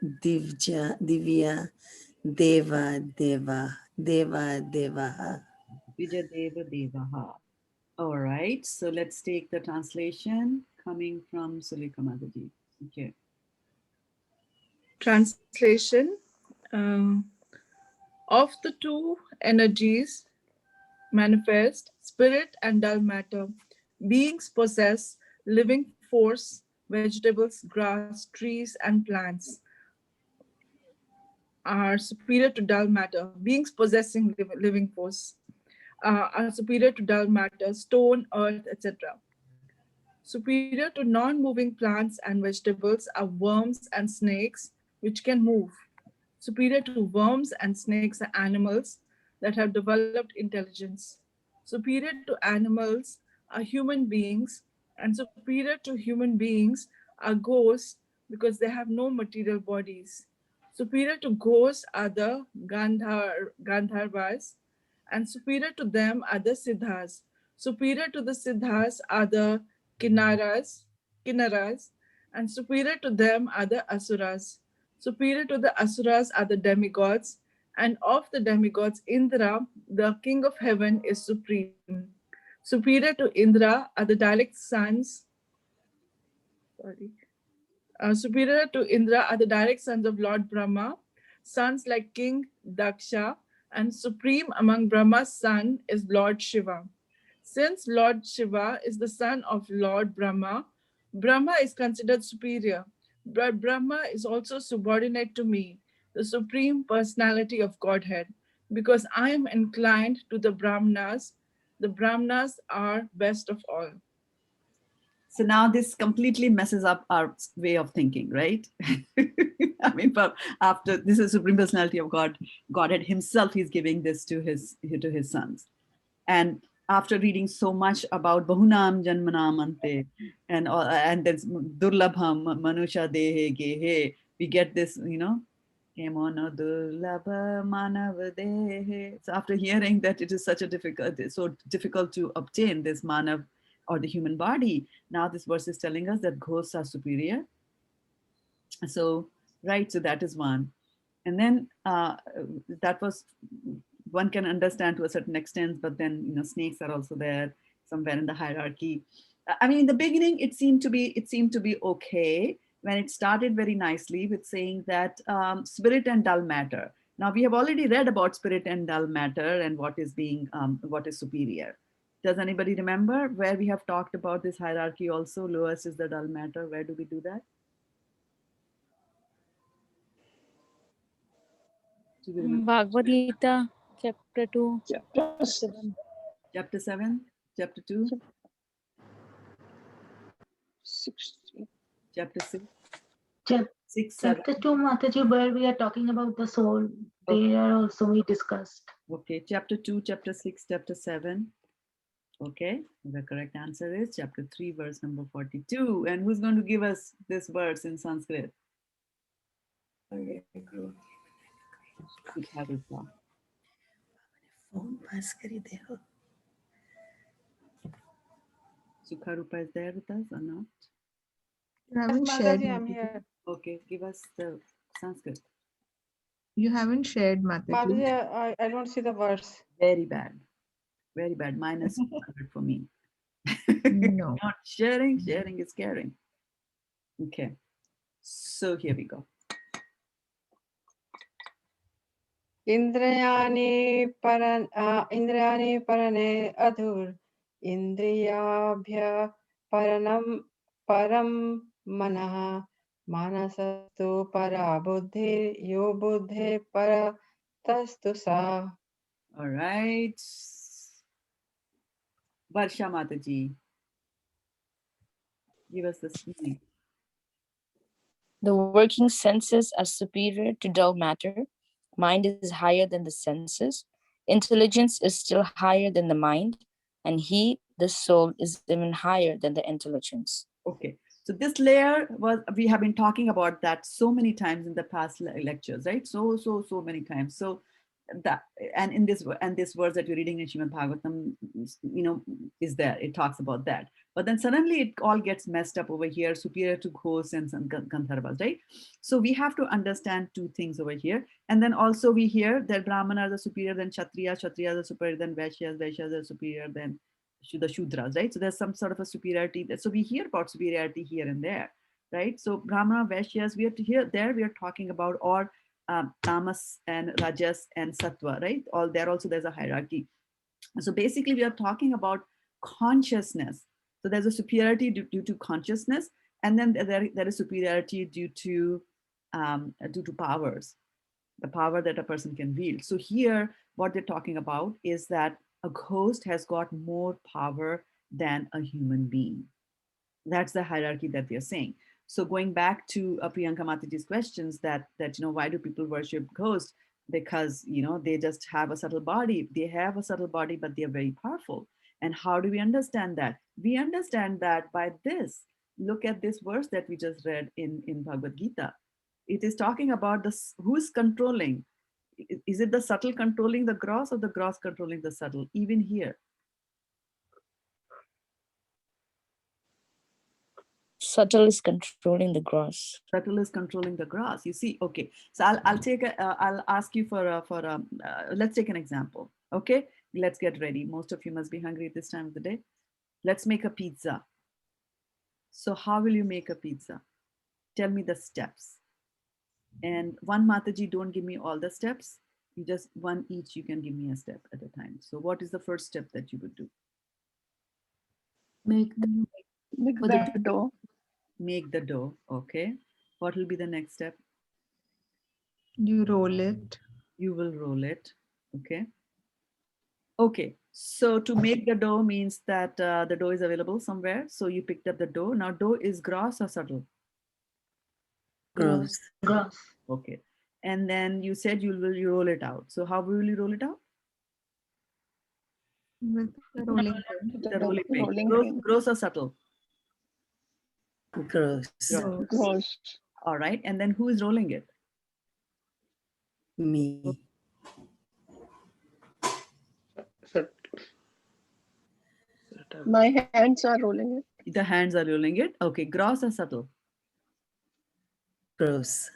deva devaha. Vijadeva Devaha. All right, so let's take the translation coming from Sulekha Mataji. Okay. Translation of the two energies, manifest, spirit and dull matter, beings possess living force vegetables, grass, trees, and plants are superior to dull matter. Beings possessing living force are superior to dull matter, stone, earth, etc. Superior to non-moving plants and vegetables are worms and snakes, which can move. Superior to worms and snakes are animals that have developed intelligence. Superior to animals are human beings, and superior to human beings are ghosts because they have no material bodies. Superior to ghosts are the Gandharvas, and superior to them are the Siddhas. Superior to the Siddhas are the Kinnaras, and superior to them are the Asuras. Superior to the Asuras are the demigods, and of the demigods, Indra, the king of heaven, is supreme. Superior to Indra are the direct sons. Sorry. Superior to Indra are the direct sons of Lord Brahma, sons like King Daksha, and supreme among Brahma's son is Lord Shiva. Since Lord Shiva is the son of Lord Brahma, Brahma is considered superior, but Brahma is also subordinate to me, the supreme personality of Godhead, because I am inclined to the Brahmanas. The Brahmanas are best of all. So now this completely messes up our way of thinking, right? I mean, but after this is Supreme Personality of Godhead himself, he's giving this to his sons. And after reading so much about Bahunam Janmanamante and then Durlabham Manusha Dehe Gehe, we get this, Kemono Durlabha Manav Dehe. So after hearing that it is so difficult to obtain this Manav or the human body, now this verse is telling us that ghosts are superior. So, right, so that is one. And then that was, one can understand to a certain extent, but then, snakes are also there somewhere in the hierarchy. I mean, in the beginning, it seemed to be okay when it started very nicely with saying that spirit and dull matter. Now we have already read about spirit and dull matter and what is superior. Does anybody remember where we have talked about this hierarchy also? Lowest is the dull matter. Where do we do that? Bhagavad Gita, chapter 2, Chapter 7. Chapter 7, chapter 2, 16. chapter 6, Chap- 6, 7. Chapter 2, Mataji, where we are talking about the soul, Okay. there also we discussed. Okay, chapter 2, chapter 6, chapter 7. Okay, the correct answer is chapter 3, verse number 42. And who's going to give us this verse in Sanskrit? Sukharupa is there with us or not? You haven't Yes, shared. Mataji, I'm Mataji. here. Okay, give us the Sanskrit. You haven't shared, Mataji. Mataji, I don't see the verse. Very bad. Very bad. Minus 100 for me. No. Not sharing is caring. Okay, so here we go. Indrayani parane adhur indriyabhya param manah manasastu para buddhi yo buddhi para tastu sa. All right. Varsha Mataji, give us this meaning. The working senses are superior to dull matter. Mind is higher than the senses. Intelligence is still higher than the mind. And he, the soul, is even higher than the intelligence. Okay, so this layer we have been talking about that so many times in the past lectures, right? So many times. So that, and in this verse that you're reading in Srimad Bhagavatam, is there. It talks about that. But then suddenly it all gets messed up over here, superior to ghosts and Gandharvas, right? So we have to understand two things over here. And then also we hear that Brahmanas are superior than Kshatriyas are superior than Vaishyas are superior than the Shudras, right? So there's some sort of a superiority. So we hear about superiority here and there, right? So Brahmana, Vaishyas, we are talking about, or Tamas and Rajas and Sattva, right? There's a hierarchy. So basically we are talking about consciousness. So there's a superiority due to consciousness, And then there is superiority due to powers, the power that a person can wield. So here, what they're talking about is that a ghost has got more power than a human being. That's the hierarchy that they're saying. So going back to Priyanka Mataji's questions that why do people worship ghosts? Because they just have a subtle body. They have a subtle body, but they're very powerful. And how do we understand that? We understand that by this. Look at this verse that we just read in Bhagavad Gita. It is talking about who's controlling. Is it the subtle controlling the gross, or the gross controlling the subtle? Even here. Subtle is controlling the gross. Subtle is controlling the gross. You see, okay. So I'll ask you let's take an example. Okay, let's get ready. Most of you must be hungry at this time of the day. Let's make a pizza. So how will you make a pizza? Tell me the steps. And one Mataji, don't give me all the steps. You just one each. You can give me a step at a time. So what is the first step that you would do? Make the dough. Make the dough. Okay. What will be the next step? You roll it. You will roll it. Okay. Okay. So to make the dough means that the dough is available somewhere. So you picked up the dough. Now dough is gross or subtle? Gross. Gross. Okay. And then you said you roll it out. So how will you roll it out? With the rolling pin. The rolling pin. Gross or subtle? Gross. Gross. All right. And then who is rolling it? Me. My hands are rolling it. The hands are rolling it. Okay. Gross or subtle? Gross.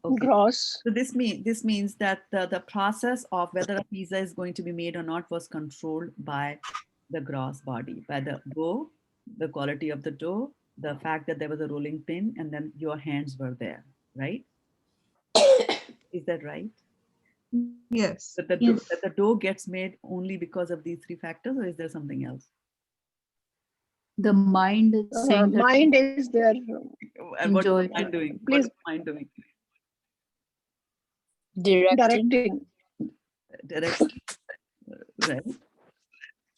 Okay. Gross. So this means that the process of whether a pizza is going to be made or not was controlled by the gross body, by the dough, the quality of the dough, the fact that there was a rolling pin, and then your hands were there, right? Is that right? Yes. That the dough gets made only because of these three factors, or is there something else? The mind is saying that mind is there. What is mind doing? What is mind doing? Directing. Right.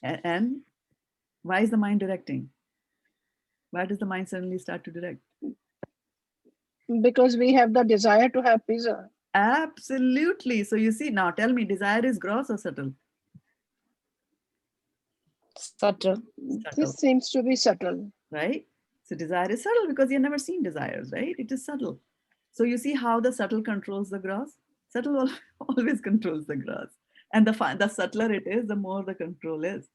And why is the mind directing? Why does the mind suddenly start to direct? Because we have the desire to have pizza. Absolutely. So you see, now tell me, desire is gross or subtle? Subtle. This seems to be subtle. Right? So desire is subtle because you've never seen desires, right? It is subtle. So you see how the subtle controls the gross? Subtle always controls the gross. And the subtler it is, the more the control is.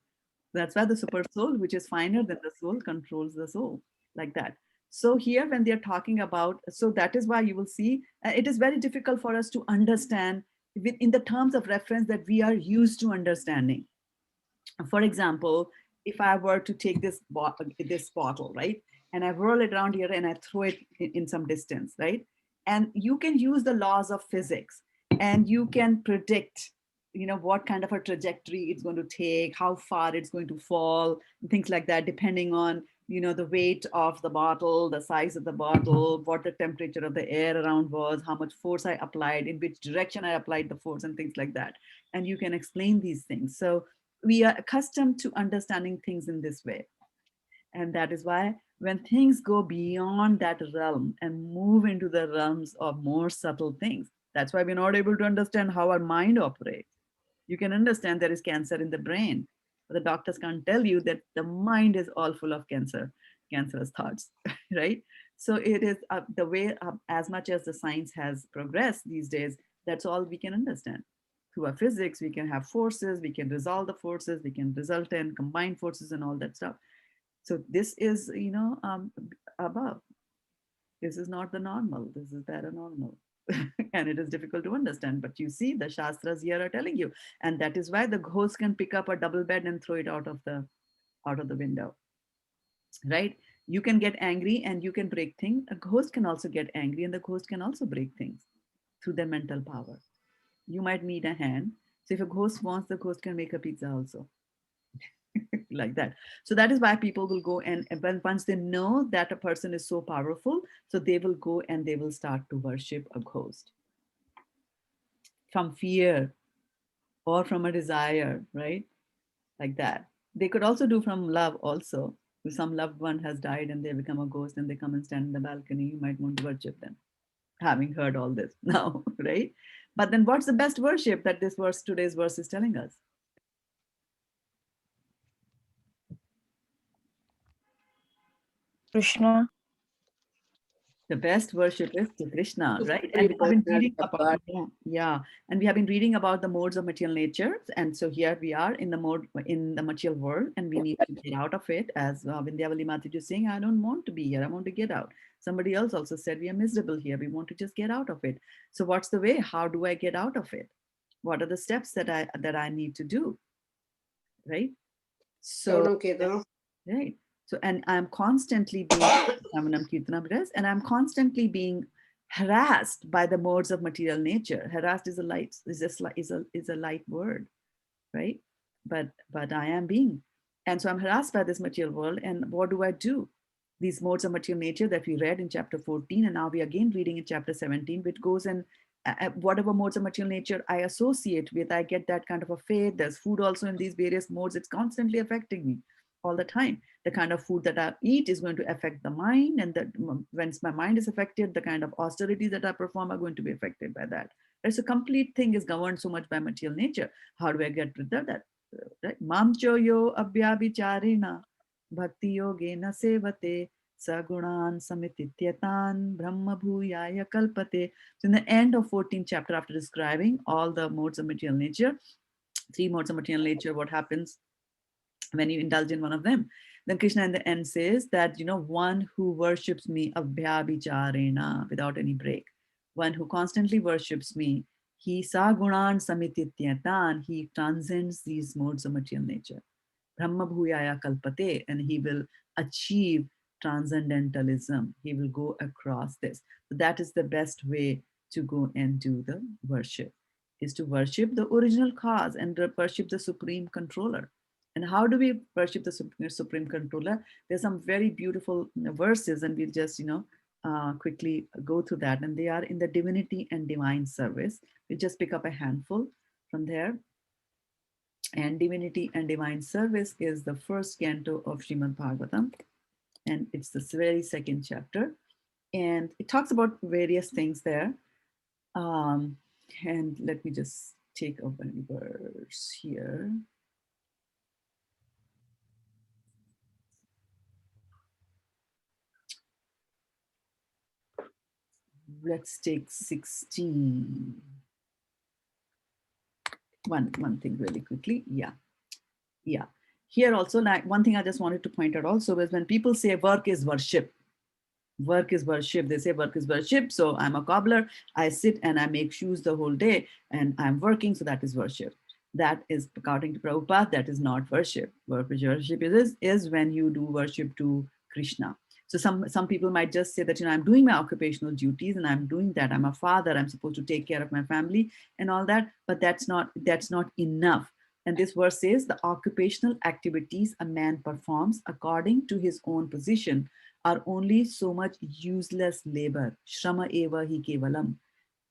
That's why the super soul, which is finer than the soul, controls the soul like that. So here when they're talking about, so that is why you will see, it is very difficult for us to understand in the terms of reference that we are used to understanding. For example, if I were to take this bottle, right? And I whirl it around here and I throw it in some distance, right? And you can use the laws of physics and you can predict, what kind of a trajectory it's going to take, how far it's going to fall, things like that, depending on, the weight of the bottle, the size of the bottle, what the temperature of the air around was, how much force I applied, in which direction I applied the force and things like that. And you can explain these things. So we are accustomed to understanding things in this way. And that is why when things go beyond that realm and move into the realms of more subtle things, that's why we're not able to understand how our mind operates. You can understand there is cancer in the brain, but the doctors can't tell you that the mind is all full of cancerous thoughts, right? So it is the way, as much as the science has progressed these days, that's all we can understand. Through our physics, we can have forces, we can resolve the forces, we can result in combined forces and all that stuff. So this is, above. This is not the normal. This is paranormal. And it is difficult to understand. But you see, the Shastras here are telling you. And that is why the ghost can pick up a double bed and throw it out of the window. Right? You can get angry and you can break things. A ghost can also get angry and the ghost can also break things through their mental power. You might need a hand. So if a ghost wants, the ghost can make a pizza also. like that. So that is why people will go and when once they know that a person is so powerful, so they will go and they will start to worship a ghost from fear or from a desire, right? Like that. They could also do from love also. If some loved one has died and they become a ghost and they come and stand in the balcony, you might want to worship them, having heard all this now, right? But then what's the best worship that this verse, today's verse is telling us? Krishna. The best worship is to Krishna, right? And we Supreme have been personality reading of about, God. yeah, and we have been reading about the modes of material nature. And so here we are in the mode in the material world, and we need to get out of it. As Vindhyavali Mataji is saying, I don't want to be here. I want to get out. Somebody else also said we are miserable here. We want to just get out of it. So what's the way? How do I get out of it? What are the steps that I need to do? Right? So right. So, and I'm constantly being and I'm constantly being harassed by the modes of material nature. Harassed is a light, is a light word, right? But I am being. And so I'm harassed by this material world. And what do I do? These modes of material nature that we read in chapter 14, and now we again reading in chapter 17, which goes and whatever modes of material nature I associate with, I get that kind of a faith. There's food also in these various modes. It's constantly affecting me all the time. The kind of food that I eat is going to affect the mind, and that once my mind is affected, the kind of austerities that I perform are going to be affected by that. It's a complete thing is governed so much by material nature. How do I get rid of that? Right? Mamcho yo abhyabhicharena bhakti yogena sevate sagunan samitityetan brahma bhuyaya kalpate. So in the end of 14th chapter, after describing all the modes of material nature, 3 modes of material nature, what happens when you indulge in one of them? Then Krishna in the end says that, one who worships me abhyabhicharena, without any break, one who constantly worships me, he sagunan samitityetan, he transcends these modes of material nature. Brahma bhuyaya kalpate, and he will achieve transcendentalism. He will go across this. So that is the best way to go and do the worship, is to worship the original cause and worship the supreme controller. And how do we worship the supreme controller? There's some very beautiful verses, and we'll just quickly go through that. And they are in the divinity and divine service. We just pick up a handful from there. And divinity and divine service is the first canto of Srimad Bhagavatam, and it's the very second chapter, and it talks about various things there. And let me just take a verse here. Let's take 16. One thing really quickly. Yeah. Here also, like one thing I just wanted to point out also is when people say work is worship. Work is worship. They say work is worship. So I'm a cobbler. I sit and I make shoes the whole day and I'm working. So that is worship. That is, according to Prabhupada, that is not worship. Worship is when you do worship to Krishna. So some people might just say that, I'm doing my occupational duties and I'm doing that. I'm a father. I'm supposed to take care of my family and all that. But that's not enough. And this verse says the occupational activities a man performs according to his own position are only so much useless labor. Shrama eva hi kevalam.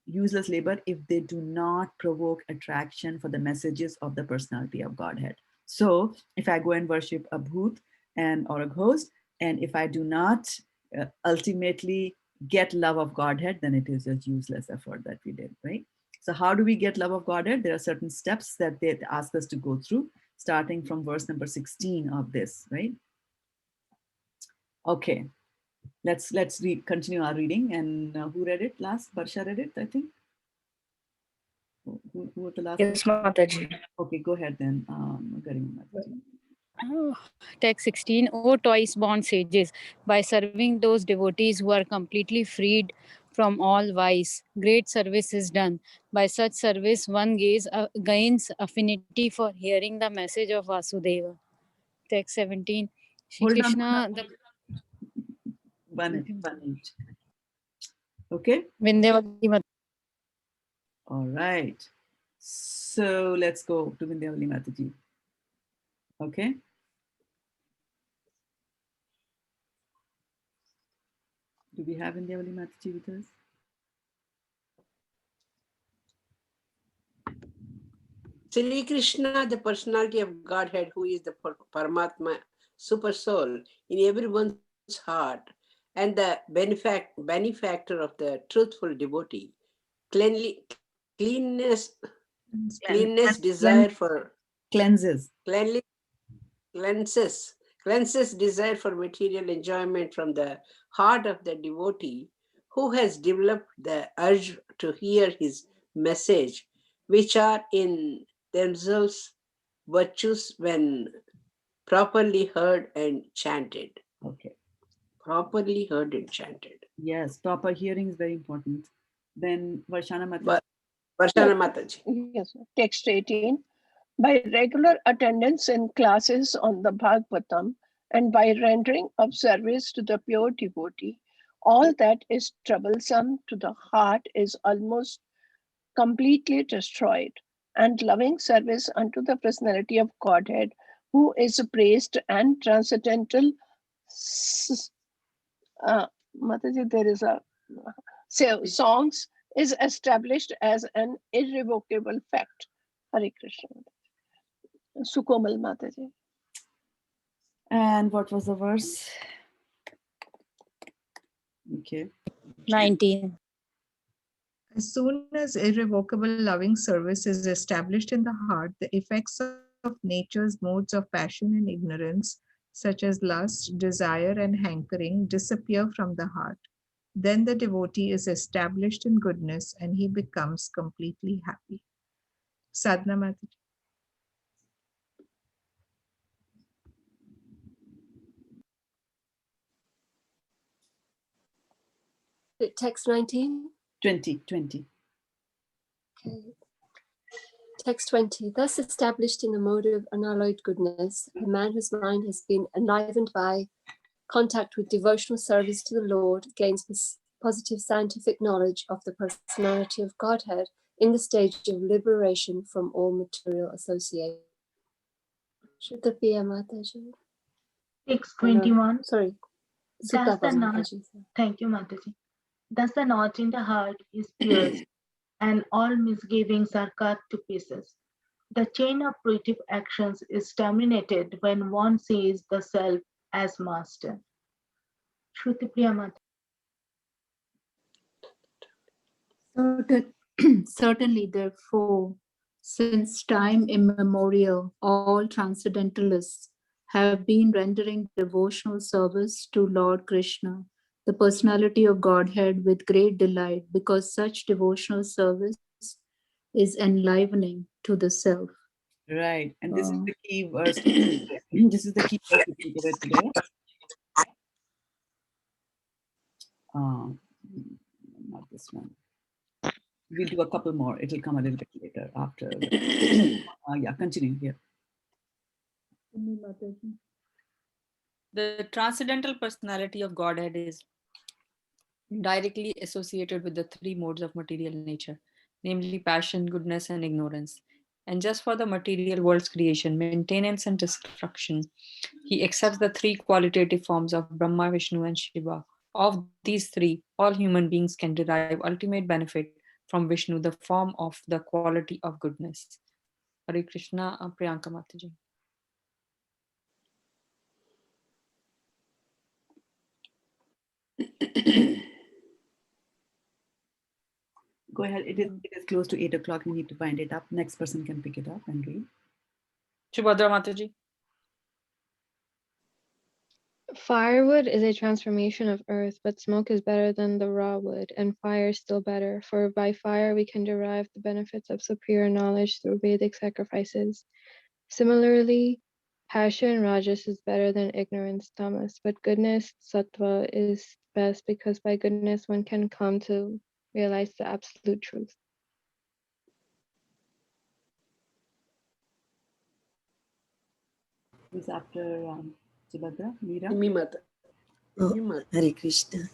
Useless labor if they do not provoke attraction for the messages of the personality of Godhead. So if I go and worship a bhoot or a ghost, and if I do not ultimately get love of Godhead, then it is a useless effort that we did, right? So how do we get love of Godhead? There are certain steps that they ask us to go through, starting from verse number 16 of this, right? Okay, let's continue our reading. And who read it last? Barsha read it, I think. Who was the last? Yes, Mataji. Okay, go ahead then. Text 16. O twice born sages, by serving those devotees who are completely freed from all vice, great service is done. By such service, one gains affinity for hearing the message of Vasudeva. Text 17. Shri Krishna, One each. Okay. All right. So let's go to Vindhyavali Mataji. Okay. Do we have Vindhyavali Mataji with us? Sri Krishna, the personality of Godhead, who is the Paramatma, super soul in everyone's heart, and the benefactor of the truthful devotee, cleanness, desire for cleanses. Cleanses desire for material enjoyment from the heart of the devotee who has developed the urge to hear his message, which are in themselves virtues when properly heard and chanted. Okay. Properly heard and chanted. Yes, proper hearing is very important. Then Varshana Mataji. Varshana Mataji. Yes, text 18. By regular attendance in classes on the Bhagavatam and by rendering of service to the pure devotee, all that is troublesome to the heart is almost completely destroyed, and loving service unto the personality of Godhead, who is praised and transcendental. Mataji, there is a songs is established as an irrevocable fact. Hare Krishna. Sukomal Mataji. And what was the verse? Okay. 19. As soon as irrevocable loving service is established in the heart, the effects of nature's modes of passion and ignorance, such as lust, desire, and hankering, disappear from the heart. Then the devotee is established in goodness and he becomes completely happy. Sadhana Mataji. Text 19? 20. Okay. Text 20. Thus established in the mode of unalloyed goodness, a man whose mind has been enlivened by contact with devotional service to the Lord gains positive scientific knowledge of the personality of Godhead in the stage of liberation from all material association. Shraddha-devi Mataji. Text 21. Sorry. Thus the knot, Mataji. thank you, Mataji. Thus the knot in the heart is pierced, and all misgivings are cut to pieces. The chain of fruitive actions is terminated when one sees the self as master. Shruti Priya Mataji. Certainly, therefore, since time immemorial, all transcendentalists have been rendering devotional service to Lord Krishna, the personality of Godhead, with great delight, because such devotional service is enlivening to the self. Right. And this is the key verse. This is the key verse we can give it today. Not this one. We'll do a couple more. It'll come a little bit later after. Yeah, continue here. The transcendental personality of Godhead is directly associated with the three modes of material nature, namely passion, goodness, and ignorance. And just for the material world's creation, maintenance, and destruction, he accepts the three qualitative forms of Brahma, Vishnu, and Shiva. Of these three, all human beings can derive ultimate benefit from Vishnu, the form of the quality of goodness. Hare Krishna, Priyanka Mataji. Go ahead. It is close to 8 o'clock. We need to wind it up. Next person can pick it up and read. Shubhadra Mataji. Firewood is a transformation of earth, but smoke is better than the raw wood, and fire is still better, for by fire we can derive the benefits of superior knowledge through Vedic sacrifices. Similarly, passion, rajas, is better than ignorance, tamas, but goodness, sattva, is best because by goodness one can come to realize the absolute truth. Who's after Subhadra? Meera? Oh, Hare Krishna.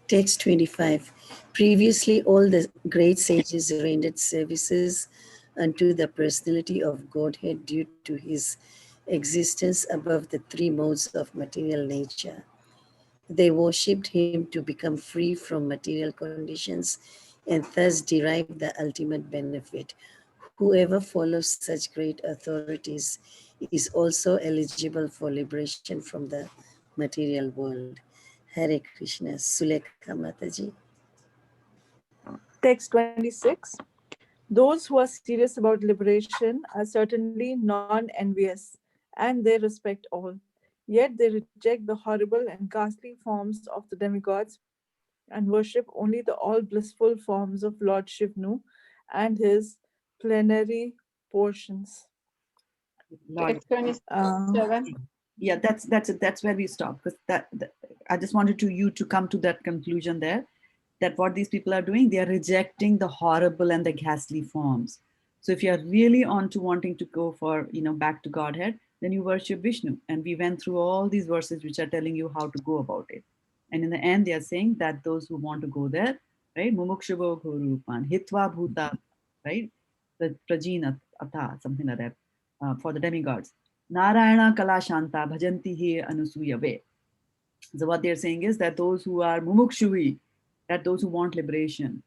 Text 25. Previously, all the great sages rendered services unto the personality of Godhead due to his existence above the three modes of material nature. They worshipped him to become free from material conditions and thus derive the ultimate benefit. Whoever follows such great authorities is also eligible for liberation from the material world. Hare Krishna. Sulekha Mataji. Text 26. Those who are serious about liberation are certainly non-envious, and they respect all. Yet they reject the horrible and ghastly forms of the demigods and worship only the all-blissful forms of Lord Shivnu and his plenary portions. Lord. Text 27. Yeah, that's where we stop, because that I just wanted you to come to that conclusion there, that what these people are doing, they are rejecting the horrible and the ghastly forms. So if you are really on to wanting to go for, back to Godhead, then you worship Vishnu. And we went through all these verses which are telling you how to go about it. And in the end, they are saying that those who want to go there, right? Mumukshavo Ghurupan, Hitva Bhuta, right? The Prajina Ata, something like that, for the demigods. Narayana Kala Shanta Bhajanti He Anusuya Ve. So what they're saying is that those who are mumukshuvi, that those who want liberation,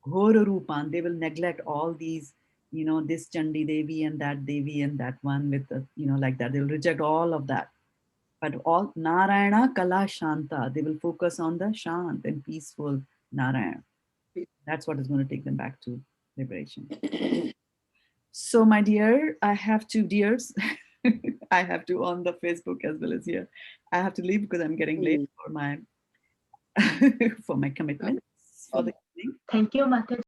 ghora rupan, they will neglect all these, this Chandi Devi and that one with the, like that. They will reject all of that. But all Narayana Kala Shanta, they will focus on the Shant and peaceful Narayana. That's what is going to take them back to liberation. So, my dear, I have two dears. I have to on the Facebook as well as here. I have to leave because I'm getting late for my for my commitments for the evening. Thank you, Mataji.